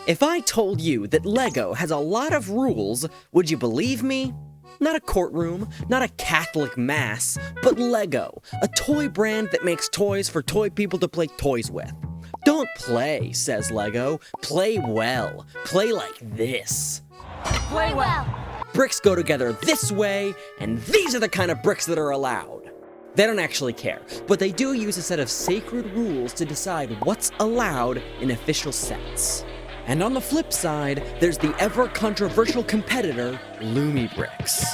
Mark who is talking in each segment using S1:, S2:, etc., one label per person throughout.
S1: If I told you that LEGO has a lot of rules, would you believe me? Not a courtroom, not a Catholic mass, but LEGO, a toy brand that makes toys for toy people to play toys with. Don't play, says LEGO, play well. Play like this.
S2: Play well.
S1: Bricks go together this way, and these are the kind of bricks that are allowed. They don't actually care, but they do use a set of sacred rules to decide what's allowed in official sets. And on the flip side, there's the ever-controversial competitor, Lumibricks.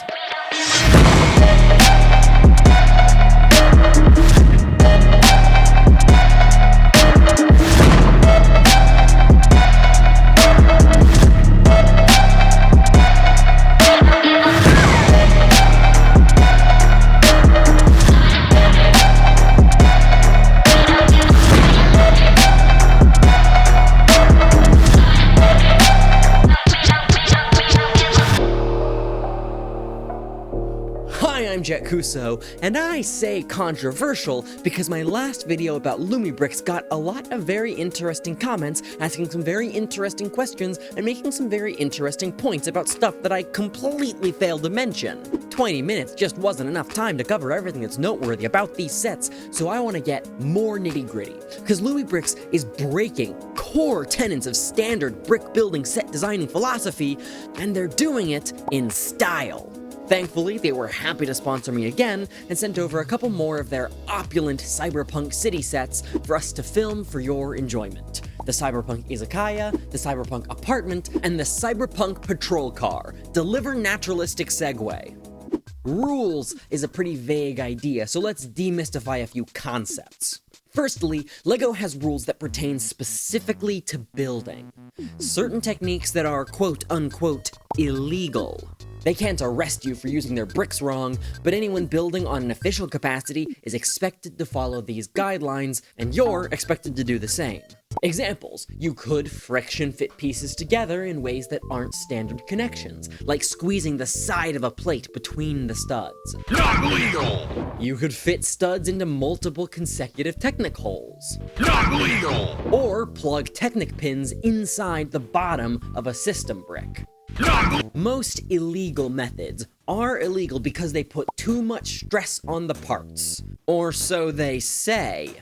S1: I'm Jaxom, and I say controversial because my last video about Lumibricks got a lot of very interesting comments, asking some very interesting questions, and making some very interesting points about stuff that I completely failed to mention. 20 minutes just wasn't enough time to cover everything that's noteworthy about these sets, so I want to get more nitty-gritty, because Lumibricks is breaking core tenets of standard brick building set designing philosophy, and they're doing it in style. Thankfully, they were happy to sponsor me again and sent over a couple more of their opulent Cyberpunk city sets for us to film for your enjoyment. The Cyberpunk Izakaya, the Cyberpunk Apartment, and the Cyberpunk Patrol Car. Deliver naturalistic segue. Rules is a pretty vague idea, so let's demystify a few concepts. Firstly, LEGO has rules that pertain specifically to building. Certain techniques that are quote-unquote illegal. They can't arrest you for using their bricks wrong, but anyone building on an official capacity is expected to follow these guidelines, and you're expected to do the same. Examples: you could friction fit pieces together in ways that aren't standard connections, like squeezing the side of a plate between the studs.
S3: Not legal!
S1: You could fit studs into multiple consecutive Technic holes.
S3: Not legal!
S1: Or plug Technic pins inside the bottom of a system brick. Most illegal methods are illegal because they put too much stress on the parts. Or so they say.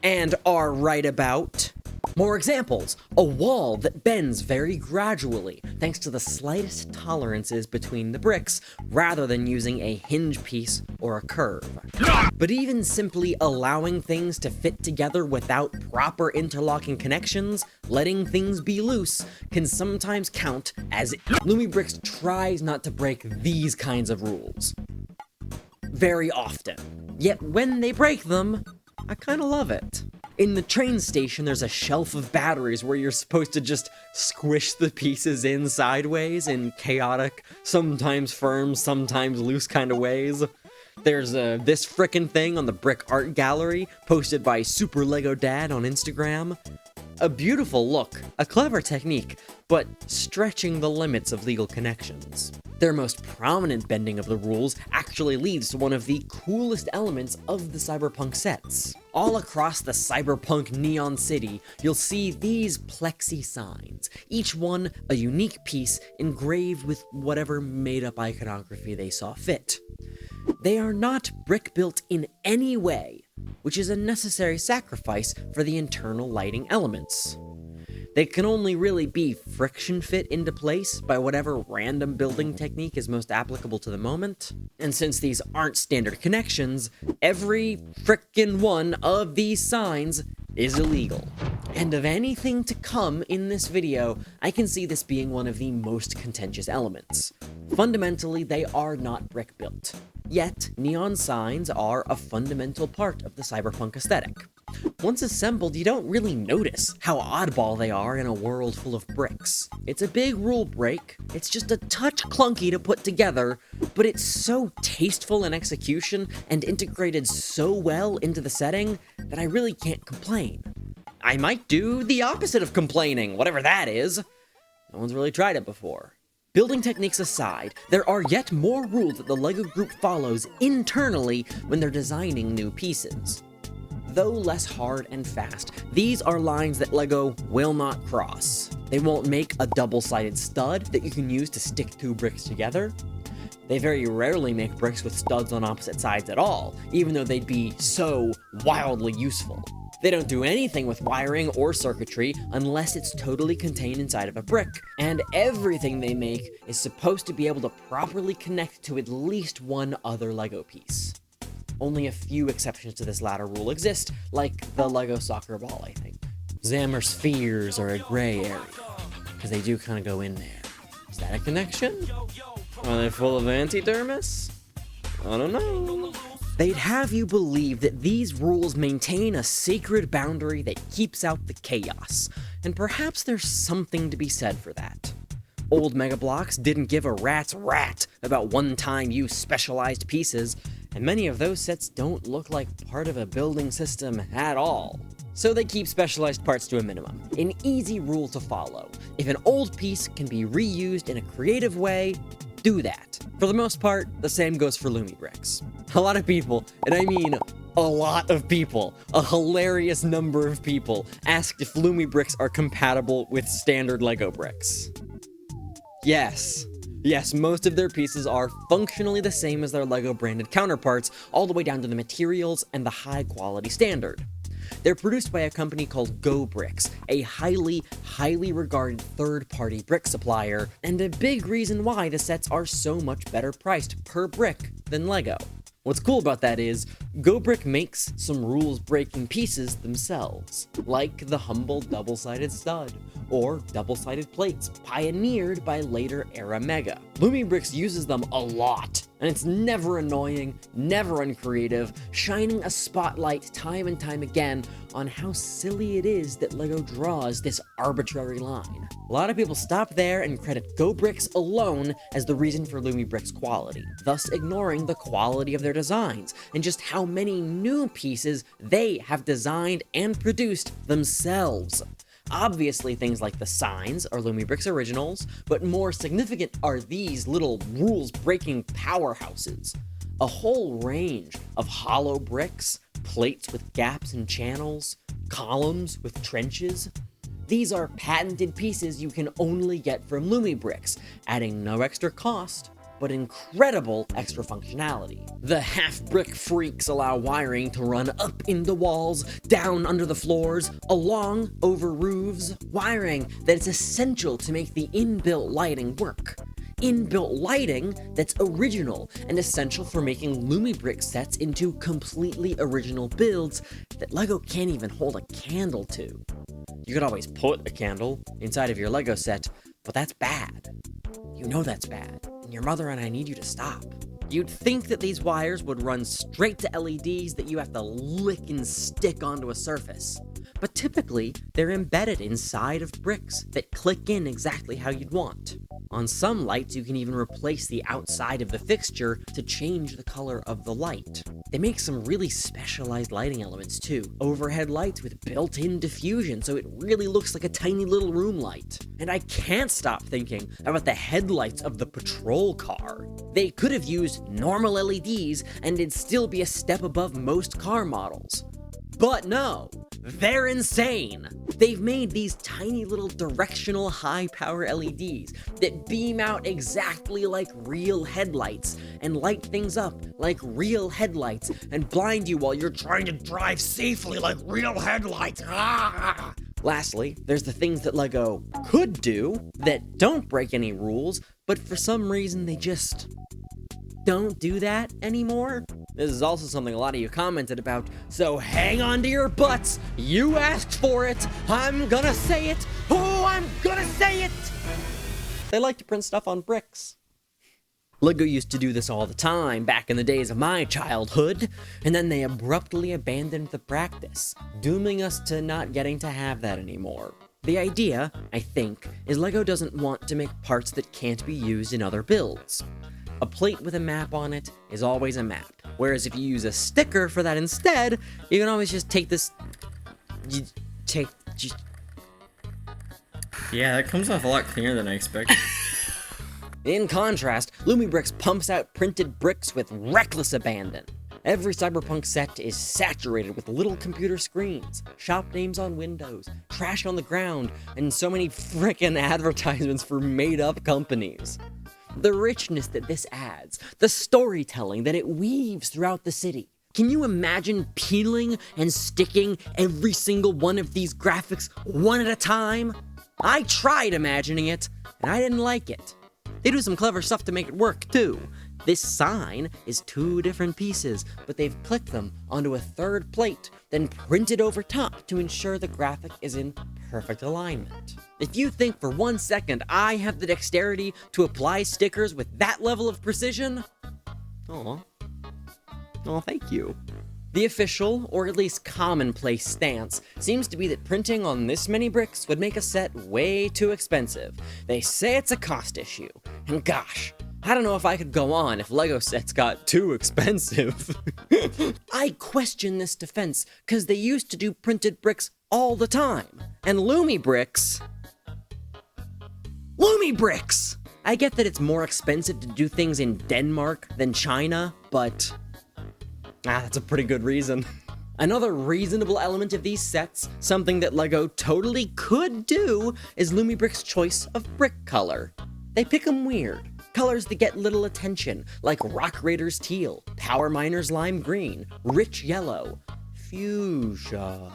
S1: And are right about. More examples: a wall that bends very gradually, thanks to the slightest tolerances between the bricks, rather than using a hinge piece or a curve. But even simply allowing things to fit together without proper interlocking connections, letting things be loose, can sometimes count as Lumibricks tries not to break these kinds of rules. Very often. Yet when they break them, I kinda love it. In the train station, there's a shelf of batteries where you're supposed to just squish the pieces in sideways in chaotic, sometimes firm, sometimes loose kind of ways. There's this frickin' thing on the Brick Art Gallery, posted by Super Lego Dad on Instagram. A beautiful look, a clever technique, but stretching the limits of legal connections. Their most prominent bending of the rules actually leads to one of the coolest elements of the Cyberpunk sets. All across the Cyberpunk Neon City, you'll see these plexi signs, each one a unique piece engraved with whatever made-up iconography they saw fit. They are not brick-built in any way, which is a necessary sacrifice for the internal lighting elements. They can only really be friction fit into place by whatever random building technique is most applicable to the moment. And since these aren't standard connections, every frickin' one of these signs is illegal. And of anything to come in this video, I can see this being one of the most contentious elements. Fundamentally, they are not brick built. Yet, neon signs are a fundamental part of the cyberpunk aesthetic. Once assembled, you don't really notice how oddball they are in a world full of bricks. It's a big rule break, it's just a touch clunky to put together, but it's so tasteful in execution and integrated so well into the setting that I really can't complain. I might do the opposite of complaining, whatever that is. No one's really tried it before. Building techniques aside, there are yet more rules that the LEGO Group follows internally when they're designing new pieces. Though less hard and fast, these are lines that LEGO will not cross. They won't make a double-sided stud that you can use to stick two bricks together. They very rarely make bricks with studs on opposite sides at all, even though they'd be so wildly useful. They don't do anything with wiring or circuitry unless it's totally contained inside of a brick, and everything they make is supposed to be able to properly connect to at least one other Lego piece. Only a few exceptions to this latter rule exist, like the Lego soccer ball, I think. Zammer spheres are a gray area, because they do kind of go in there. Is that a connection? Are they full of antidermis? I don't know. They'd have you believe that these rules maintain a sacred boundary that keeps out the chaos, and perhaps there's something to be said for that. Old Mega Bloks didn't give a rat's rat about one-time use specialized pieces, and many of those sets don't look like part of a building system at all. So they keep specialized parts to a minimum. An easy rule to follow. If an old piece can be reused in a creative way, do that. For the most part, the same goes for Lumibricks. A lot of people, and I mean a lot of people, a hilarious number of people, asked if Lumibricks are compatible with standard Lego bricks. Yes, most of their pieces are functionally the same as their Lego branded counterparts, all the way down to the materials and the high quality standard. They're produced by a company called GoBricks, a highly regarded third-party brick supplier, and a big reason why the sets are so much better priced per brick than Lego. What's cool about that is, GoBrick makes some rules-breaking pieces themselves, like the humble double-sided stud, or double-sided plates pioneered by later era Mega. Lumibricks uses them a lot, and it's never annoying, never uncreative, shining a spotlight time and time again on how silly it is that LEGO draws this arbitrary line. A lot of people stop there and credit GoBricks alone as the reason for Lumibricks' quality, thus ignoring the quality of their designs, and just how many new pieces they have designed and produced themselves. Obviously, things like the signs are Lumibricks originals, but more significant are these little rules-breaking powerhouses. A whole range of hollow bricks, plates with gaps and channels, columns with trenches. These are patented pieces you can only get from Lumibricks, adding no extra cost, but incredible extra functionality. The half-brick freaks allow wiring to run up in the walls, down under the floors, along over roofs, wiring that is essential to make the inbuilt lighting work. Inbuilt lighting that's original and essential for making Lumibrick sets into completely original builds that LEGO can't even hold a candle to. You could always put a candle inside of your LEGO set, but that's bad. You know that's bad. And your mother and I need you to stop. You'd think that these wires would run straight to LEDs that you have to lick and stick onto a surface. But typically, they're embedded inside of bricks that click in exactly how you'd want. On some lights, you can even replace the outside of the fixture to change the color of the light. They make some really specialized lighting elements too. Overhead lights with built-in diffusion, so it really looks like a tiny little room light. And I can't stop thinking about the headlights of the patrol car. They could have used normal LEDs and it'd still be a step above most car models. But no, they're insane. They've made these tiny little directional high-power LEDs that beam out exactly like real headlights and light things up like real headlights and blind you while you're trying to drive safely like real headlights. Ah! Lastly, there's the things that LEGO could do that don't break any rules, but for some reason they just don't do that anymore. This is also something a lot of you commented about, so hang on to your butts. You asked for it. I'm gonna say it. Oh, I'm gonna say it. They like to print stuff on bricks. LEGO used to do this all the time back in the days of my childhood, and then they abruptly abandoned the practice, dooming us to not getting to have that anymore. The idea, I think, is LEGO doesn't want to make parts that can't be used in other builds. A plate with a map on it is always a map, whereas if you use a sticker for that instead, you can always just take this...
S2: Yeah, that comes off a lot cleaner than I expected.
S1: In contrast, Lumibricks pumps out printed bricks with reckless abandon. Every Cyberpunk set is saturated with little computer screens, shop names on windows, trash on the ground, and so many frickin' advertisements for made-up companies. The richness that this adds, the storytelling that it weaves throughout the city. Can you imagine peeling and sticking every single one of these graphics one at a time? I tried imagining it, and I didn't like it. They do some clever stuff to make it work, too. This sign is 2 different pieces, but they've clicked them onto a 3rd plate, then printed over top to ensure the graphic is in perfect alignment. If you think for 1 second I have the dexterity to apply stickers with that level of precision, oh, thank you. The official, or at least commonplace stance, seems to be that printing on this many bricks would make a set way too expensive. They say it's a cost issue, and gosh, I don't know if I could go on if LEGO sets got too expensive. I question this defense, cause they used to do printed bricks all the time, and Lumibricks! I get that it's more expensive to do things in Denmark than China, but that's a pretty good reason. Another reasonable element of these sets, something that LEGO totally could do, is Lumibricks' choice of brick color. They pick them weird. Colors that get little attention, like Rock Raiders teal, Power Miners lime green, rich yellow, fuchsia.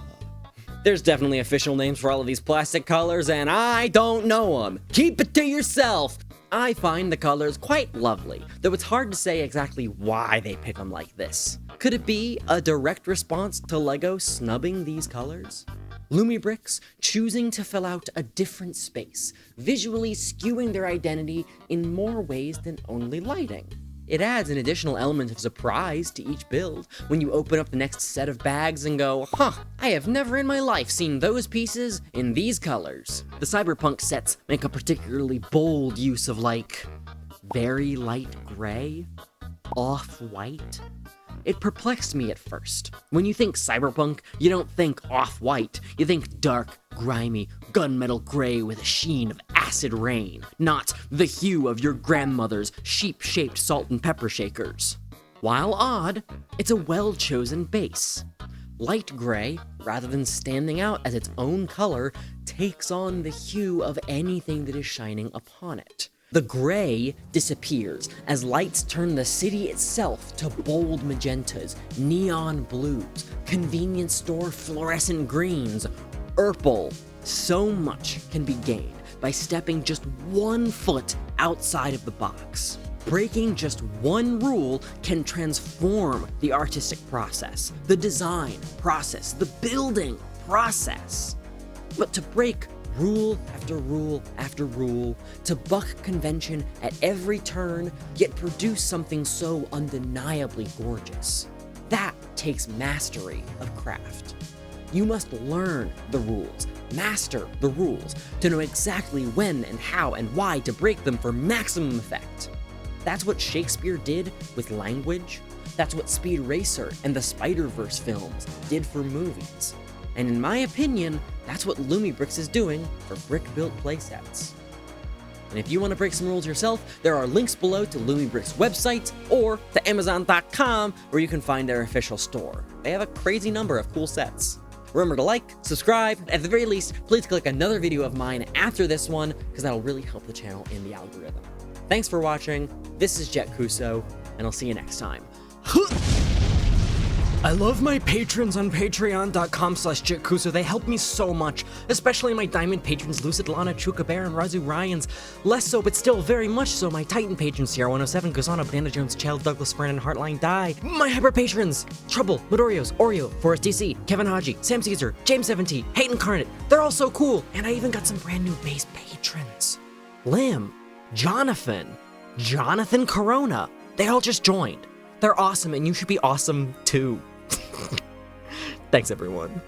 S1: There's definitely official names for all of these plastic colors, and I don't know them. Keep it to yourself. I find the colors quite lovely, though it's hard to say exactly why they pick them like this. Could it be a direct response to LEGO snubbing these colors? Lumibricks choosing to fill out a different space, visually skewing their identity in more ways than only lighting. It adds an additional element of surprise to each build when you open up the next set of bags and go, I have never in my life seen those pieces in these colors. The Cyberpunk sets make a particularly bold use of very light gray, off-white. It perplexed me at first. When you think Cyberpunk, you don't think off-white, you think dark, grimy, gunmetal gray with a sheen of acid rain, not the hue of your grandmother's sheep-shaped salt and pepper shakers. While odd, it's a well-chosen base. Light gray, rather than standing out as its own color, takes on the hue of anything that is shining upon it. The gray disappears as lights turn the city itself to bold magentas, neon blues, convenience store fluorescent greens, purple. So much can be gained by stepping just 1 foot outside of the box. Breaking just 1 rule can transform the artistic process, the design process, the building process. But to break rule after rule after rule, to buck convention at every turn, yet produce something so undeniably gorgeous, that takes mastery of craft. You must learn the rules, master the rules, to know exactly when and how and why to break them for maximum effect. That's what Shakespeare did with language. That's what Speed Racer and the Spider-Verse films did for movies. And in my opinion, that's what Lumibricks is doing for brick-built playsets. And if you want to break some rules yourself, there are links below to Lumibricks' website or to Amazon.com where you can find their official store. They have a crazy number of cool sets. Remember to like, subscribe, and at the very least, please click another video of mine after this one, because that'll really help the channel in the algorithm. Thanks for watching, this is JetKuso, and I'll see you next time. I love my patrons on patreon.com/JetKuso. They help me so much, especially my diamond patrons LUCID, LANA, CHOOKA, Bear, and RAZU Ryans. Less so, but still very much so, my Titan patrons, Sierra 107, Gusano, Banana Jones, Chell, Douglas, Fern, and HeartlineDai. My hyper patrons, Trouble, Mudorios, Orio, Forrest DC, Kevin Haji, Sam Caesar, James 17, Hateincarnate. They're all so cool, and I even got some brand new base patrons. Lim, Jonathan Corona. They all just joined. They're awesome, and you should be awesome too. Thanks, everyone.